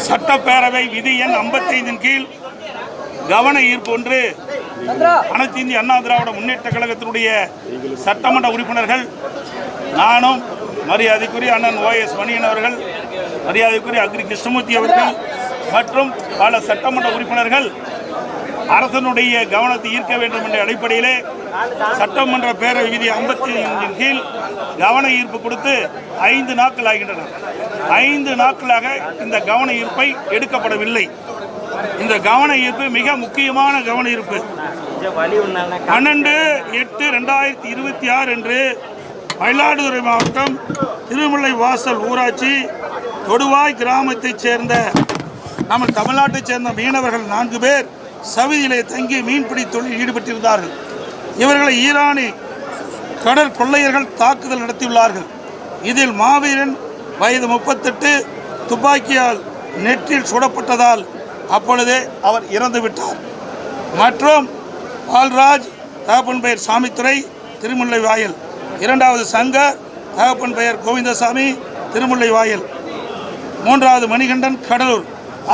சட்டப்பேரவை விதி எண் 55 கீழ் கவன ஈர்ப்பு ஒன்று அனைத்து இந்திய அண்ணா திராவிட முன்னேற்ற கழகத்தினுடைய சட்டமன்ற உறுப்பினர்கள், நானும் மரியாதைக்குரிய அண்ணன் OS மணியன் அவர்கள், மரியாதைக்குரிய அக்ரி கிருஷ்ணமூர்த்தி அவர்கள் மற்றும் பல சட்டமன்ற உறுப்பினர்கள் அரசனுடைய கவனத்தை ஈர்க்க வேண்டும் என்ற அடிப்படையிலே சட்டமன்ற பேரவை விதி 55 கீழ் கவன ஈர்ப்பு கொடுத்து 5 நாட்கள் ஆகின்றன. 5 நாட்களாக இந்த கவன ஈர்ப்பை எடுக்கப்படவில்லை. இந்த கவன ஈர்ப்பு மிக முக்கியமான கவன ஈர்ப்பு. 12/8/2026 அன்று மயிலாடுதுறை மாவட்டம் திருமுல்லை வாசல் ஊராட்சி தொடுவாய் கிராமத்தைச் சேர்ந்த நம்ம தமிழ்நாட்டைச் சேர்ந்த மீனவர்கள் 4 பேர் சவிதியிலே தங்கி மீன்பிடி தொழில் ஈடுபட்டிருந்தார்கள். இவர்களை ஈரானி கடற் கொள்ளையர்கள் தாக்குதல் நடத்தியுள்ளார்கள். இதில் மாவீரன் வயது 38 துப்பாக்கியால் நெற்றில் சுடப்பட்டதால் அப்பொழுதே அவர் இறந்துவிட்டார். மற்றும் பால்ராஜ் தகப்பன் பெயர் சாமித்துறை திருமுல்லை வாயில், 2வது சங்கர் தகப்பன் பெயர் கோவிந்தசாமி திருமுல்லை வாயில், 3வது மணிகண்டன் கடலூர்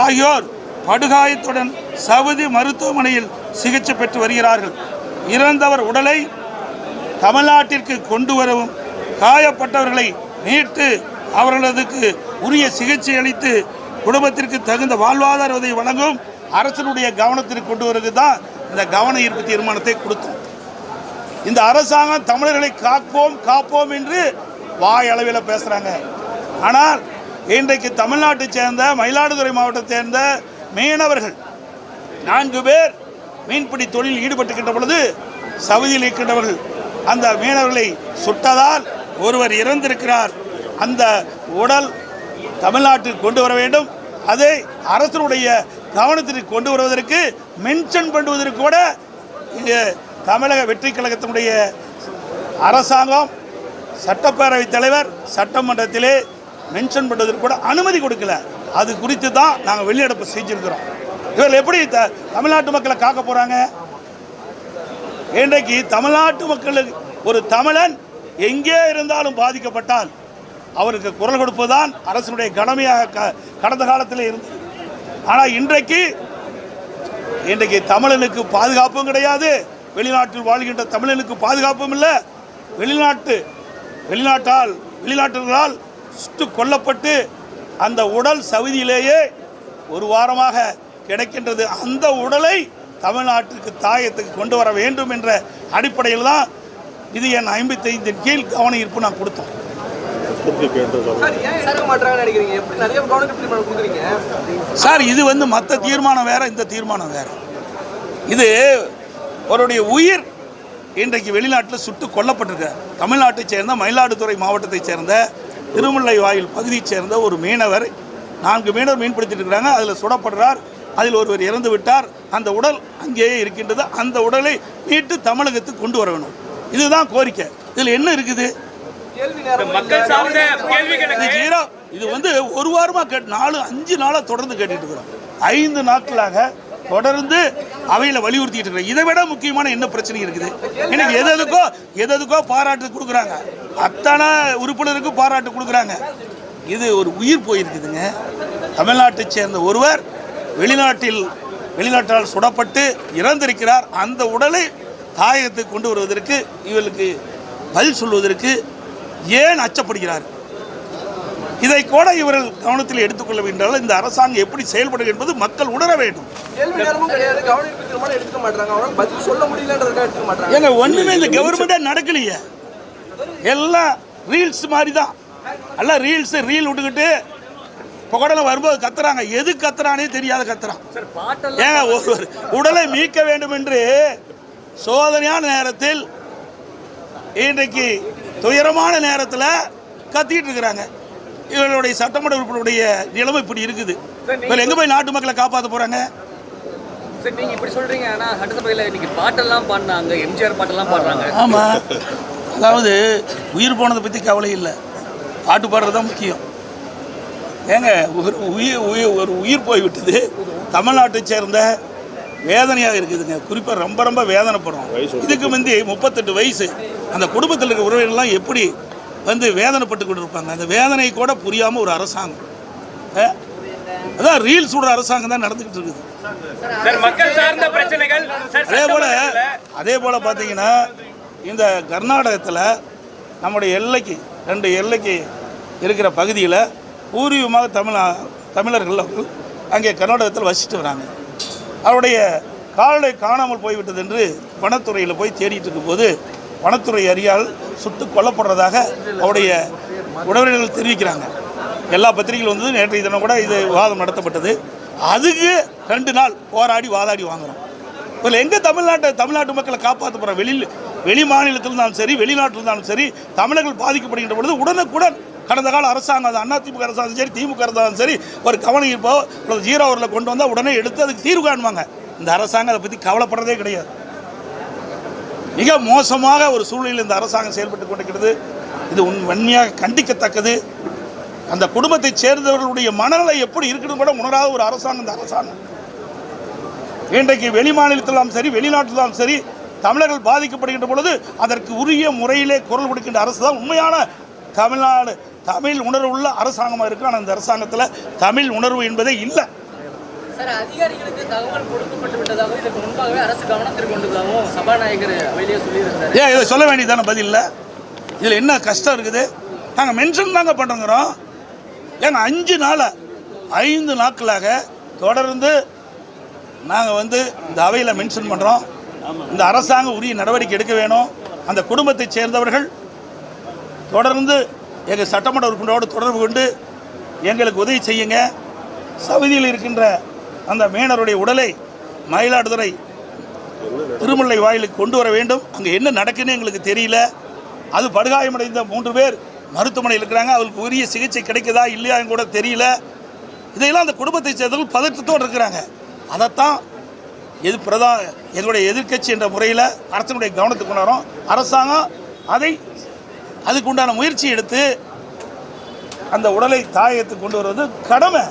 ஆகியோர் படுகாயத்துடன் சவுதி மருத்துவமனையில் சிகிச்சை பெற்று வருகிறார்கள். இறந்தவர் உடலை தமிழ்நாட்டிற்கு கொண்டு வரவும் காயப்பட்டவர்களை மீட்டு அவர்களுக்கு உரிய சிகிச்சை அளித்து குடும்பத்திற்கு தகுந்த வாழ்வாதார உதவி வழங்கும் அரசனுடைய கவனத்திற்கு கொண்டு வருவது தான் இந்த கவன ஈர்ப்பு தீர்மானத்தை கொடுத்தோம். இந்த அரசாங்கம் தமிழர்களை காப்போம் என்று வாய் அளவில் பேசுகிறாங்க. ஆனால் இன்றைக்கு தமிழ்நாட்டை சேர்ந்த மயிலாடுதுறை மாவட்டத்தை சேர்ந்த மீனவர்கள் 4 பேர் மீன்பிடி தொழில் ஈடுபட்டுக்கின்ற பொழுது சவுதியில் இருக்கின்றவர்கள் அந்த மீனவர்களை சுட்டதால் ஒருவர் இறந்திருக்கிறார். அந்த உடல் தமிழ்நாட்டில் கொண்டு வர வேண்டும். அதை அரசனுடைய கவனத்திற்கு கொண்டு வருவதற்கு மென்ஷன் பண்ணுவதற்கு கூட இங்கே தமிழக வெற்றி கழகத்தினுடைய அரசாங்கம் சட்டப்பேரவைத் தலைவர் சட்டமன்றத்திலே மென்ஷன் பண்ணுவதற்கு கூட அனுமதி கொடுக்கல. அது குறித்து தான் நாங்கள் வெளிநடப்பு செஞ்சிருக்கிறோம். இவர்கள் எப்படி தமிழ்நாட்டு மக்களை காக்க போகிறாங்க? இன்றைக்கு தமிழ்நாட்டு மக்களுக்கு ஒரு தமிழன் எங்கே இருந்தாலும் பாதிக்கப்பட்டால் அவருக்கு குரல் கொடுப்பதுதான் அரசுடைய கடமையாக கடந்த காலத்தில் இருந்தது. ஆனால் இன்றைக்கு தமிழனுக்கு பாதுகாப்பும் கிடையாது. வெளிநாட்டில் வாழ்கின்ற தமிழனுக்கு பாதுகாப்பும் இல்லை. வெளிநாட்டவர்களால் சுட்டு கொல்லப்பட்டு அந்த உடல் சவுதியிலேயே ஒரு வாரமாக கிடைக்கின்றது. அந்த உடலை தமிழ்நாட்டிற்கு தாயத்துக்கு கொண்டு வர வேண்டும் என்ற அடிப்படையில் தான் இது என் 55 கீழ் கவன ஈர்ப்பு நான் கொடுத்தோம். சார், இது மற்ற தீர்மானம் வேற, இந்த தீர்மானம் வேற. இது அவருடைய உயிர் இன்றைக்கு வெளிநாட்டில் சுட்டு கொல்லப்பட்டிருக்கார். தமிழ்நாட்டை சேர்ந்த மயிலாடுதுறை மாவட்டத்தை சேர்ந்த திருமுல்லை வாயில் பகுதியைச் சேர்ந்த ஒரு மீனவர், 4 மீனவர் மீன்பிடித்திட்டு இருக்கிறாங்க. அதில் சுடப்படுறார். அதில் ஒருவர் இறந்து விட்டார். அந்த உடல் அங்கேயே இருக்கின்றது. அந்த உடலை மீட்டு தமிழகத்துக்கு கொண்டு வர வேணும். இதுதான் கோரிக்கை. இதில் என்ன இருக்குது? இது ஒரு வாரமாக 4-5 நாளாக தொடர்ந்து கேட்டுட்டு இருக்கிறோம். 5 நாட்களாக தொடர்ந்து அவையில் வலியுறுத்திட்டு இருக்கிறோம். இதை விட முக்கியமான என்ன பிரச்சனை இருக்குது? எனக்கு எதுக்கோ பாராட்டு கொடுக்குறாங்க. அத்தனை உறுப்பினருக்கும் பாராட்டு கொடுக்குறாங்க. இது ஒரு உயிர் போயிருக்குதுங்க. தமிழ்நாட்டை சேர்ந்த ஒருவர் வெளிநாட்டால் சுடப்பட்டு இறந்திருக்கிறார். அந்த உடலை தாயகத்துக்கு கொண்டு வருவதற்கு இவர்களுக்கு பதில் சொல்வதற்கு ஏன் அச்சப்படுகிறார்? இதை கூட இவர்கள் கவனத்தில் எடுத்துக்கொள்ள வேண்டாம். இந்த அரசாங்கம் எப்படி செயல்படும் என்பது மக்கள் உணர வேண்டும். ஏங்க, ஒண்ணுமே இந்த கவர்மெண்டே நடக்கலையே. எல்லாம் ரீல்ஸ் மாதிரி தான். எல்லாம் ரீல் விட்டுக்கிட்டு புகடல வரும்போது கத்துறாங்க. எது கத்துறானே தெரியாத கத்துறான். ஏங்க, ஒரு உடலை மீட்க வேண்டும் என்று சோதனையான நேரத்தில், இன்றைக்கு துயரமான நேரத்தில் கத்திட்டு இருக்கிறாங்க. இவர்களுடைய சட்டமன்ற உறுப்பினருடைய நிலைமை இப்படி இருக்குது. இவங்க எங்க போய் நாட்டு மக்களை காப்பாற்ற போறாங்க? நீங்க இப்படி சொல்றீங்க. ஆனா சட்டசபையில் இன்னைக்கு பாட்டெல்லாம் பாடினாங்க, எம்ஜிஆர் பாட்டெல்லாம் பாடுறாங்க. ஆமா, அதாவது உயிர் போனதை பற்றி கவலை இல்லை, பாட்டு பாடுறது தான் முக்கியம். ஏங்க, ஒரு உயிர் போய்விட்டது. தமிழ்நாட்டை சேர்ந்த வேதனையாக இருக்குதுங்க. குறிப்பாக ரொம்ப வேதனைப்படும். இதுக்கு முந்தி 38 வயசு அந்த குடும்பத்தில் இருக்கிற உறவினர்லாம் எப்படி வேதனைப்பட்டு கொண்டு இருப்பாங்க. அந்த வேதனை கூட புரியாமல் ஒரு அரசாங்கம் அதான் ரீல்ஸ் விடுற அரசாங்கம் தான் நடந்துகிட்டு இருக்குது. மக்கள் சார்ந்த பிரச்சனைகள் அதே போல பார்த்தீங்கன்னா இந்த கர்நாடகத்தில் நம்முடைய எல்லைக்கு 2 எல்லைக்கு இருக்கிற பகுதியில் பூர்வீகமாக தமிழர்கள் அவர்கள் அங்கே கர்நாடகத்தில் வசித்து வராங்க. அவருடைய கால்நடை காணாமல் போய்விட்டது என்று வனத்துறையில் போய் தேடிட்டு இருக்கும்போது வனத்துறை அதிகாரிகள் சுட்டு கொல்லப்படுறதாக அவருடைய உறவினர்கள் தெரிவிக்கிறாங்க. எல்லா பத்திரிகைகள் வந்தது. நேற்றைய தினம் கூட இது விவாதம் நடத்தப்பட்டது. அதுக்கு 2 நாள் போராடி வாதாடி வாங்குறோம். இதில் எங்கே தமிழ்நாட்டு மக்களை காப்பாற்ற போகிறோம்? வெளி மாநிலத்தில் இருந்தாலும் சரி, வெளிநாட்டில் இருந்தாலும் சரி, தமிழர்கள் பாதிக்கப்படுகின்ற பொழுது உடனுக்குடன் கடந்த கால அரசாங்கம், அது அதிமுக அரசாங்கம் சரி, திமுக அரசாங்கம் சரி, ஒரு கவனம் இப்போ 0 ஹவரில் கொண்டு வந்தால் உடனே எடுத்து அதுக்கு தீர்வு காணுவாங்க. இந்த அரசாங்கம் அதை பற்றி கவலைப்படுறதே கிடையாது. மிக மோசமாக ஒரு சூழ்நிலையில் இந்த அரசாங்கம் செயல்பட்டு கொண்டிருக்கிறது. இது வன்மையாக கண்டிக்கத்தக்கது. அந்த குடும்பத்தை சேர்ந்தவர்களுடைய மனநிலை எப்படி இருக்குன்னு கூட உணராத ஒரு அரசாங்கம் இந்த அரசாங்கம். இன்றைக்கு வெளி மாநிலத்திலும் சரி, வெளிநாட்டிலும் சரி, தமிழர்கள் பாதிக்கப்படுகின்ற பொழுது அதற்கு உரிய முறையிலே குரல் கொடுக்கின்ற அரசு தான் உண்மையான தமிழ்நாடு தமிழ் உணர்வு உள்ள அரசாங்கமாக இருக்கு. ஆனால் இந்த அரசாங்கத்தில் தமிழ் உணர்வு என்பதே இல்லை. அதிகாரிகளுக்கு தகவல் கொடுக்கப்பட்டு விட்டதாகவும் இதற்கு முன்பாகவே அரசு கவனத்திற்கு கொண்டதாகவும் சபாநாயகர் வெளியே சொல்லியிருந்தார். ஏன் இதை சொல்ல வேண்டியதான பதில் இல்லை? இதில் என்ன கஷ்டம் இருக்குது? நாங்கள் மென்ஷன் தாங்க பண்ணுறோங்கிறோம். ஏங்க 5 நாட்களாக தொடர்ந்து நாங்கள் இந்த அவையில் மென்ஷன் பண்ணுறோம். இந்த அரசாங்கம் உரிய நடவடிக்கை எடுக்க வேணும். அந்த குடும்பத்தைச் சேர்ந்தவர்கள் தொடர்ந்து எங்கள் சட்டமன்ற உறுப்பினரோடு தொடர்பு கொண்டு எங்களுக்கு உதவி செய்யுங்க. சவுதியில் இருக்கின்ற அந்த மீனவருடைய உடலை மயிலாடுதுறை திருமுல்லை வாயிலுக்கு கொண்டு வர வேண்டும். அங்கே என்ன நடக்குன்னு எங்களுக்கு தெரியல. அது படுகாயமடைந்த 3 பேர் மருத்துவமனையில் இருக்கிறாங்க. அவருக்கு உரிய சிகிச்சை கிடைக்குதா இல்லையான்னு கூட தெரியல. இதையெல்லாம் அந்த குடும்பத்தை சேர்ந்தவர்கள் பதற்றத்தோடு இருக்கிறாங்க. அதைத்தான் எங்களுடைய எதிர்க்கட்சி என்ற முறையில் அரசனுடைய கவனத்துக்கு கொண்டு வரோம். அரசாங்கம் அதுக்கு உண்டான முயற்சி எடுத்து அந்த உடலை தாயகத்துக்கு கொண்டு வருவது கடமை.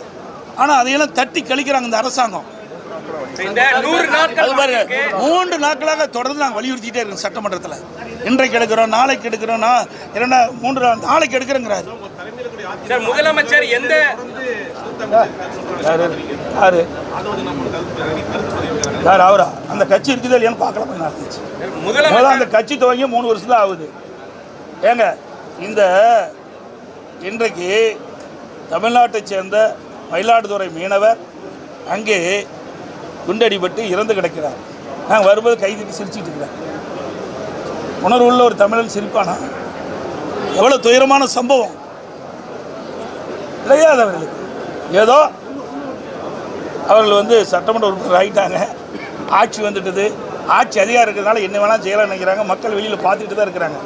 ஆனால் அதையெல்லாம் தட்டி கழிக்கிறாங்க இந்த அரசாங்கம். 3 நாட்களாக தொடர்ந்து நாங்கள் வலியுறுத்திட்டே இருக்கோம் சட்டமன்றத்தில். இன்றைக்கு எடுக்கிறோம், நாளைக்கு எடுக்கிறோம், 3 நாளைக்கு எடுக்கிறோங்கிறாரு. முதலமைச்சர் எந்த யார் அவரா? அந்த கட்சி இருக்குது இல்லையான்னு பார்க்கலாம். அந்த கட்சி துவங்கி 3 வருஷம் தான் ஆகுது. ஏங்க இன்றைக்கு தமிழ்நாட்டை சேர்ந்த மயிலாடுதுறை மீனவர் அங்கே குண்டடிபட்டு இறந்து கிடக்கிறார். நாங்கள் வரும்போது கைதிட்டு சிரிச்சுட்டு இருக்கிறேன். உணர்வுள்ள ஒரு தமிழன் சிரிப்பானா? எவ்வளோ துயரமான சம்பவம் கிடையாது அவர்களுக்கு. ஏதோ அவர்கள் சட்டமன்ற உறுப்பினர் ஆகிட்டாங்க, ஆட்சி வந்துட்டது, ஆட்சி அதிகாரம் இருக்கிறதுனால என்ன வேணால் செய்யலாம்னு நினைக்கிறாங்க. மக்கள் வெளியில் பார்த்துக்கிட்டு தான் இருக்கிறாங்க.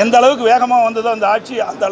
எந்த அளவுக்கு வேகமாக வந்ததோ அந்த ஆட்சி அந்த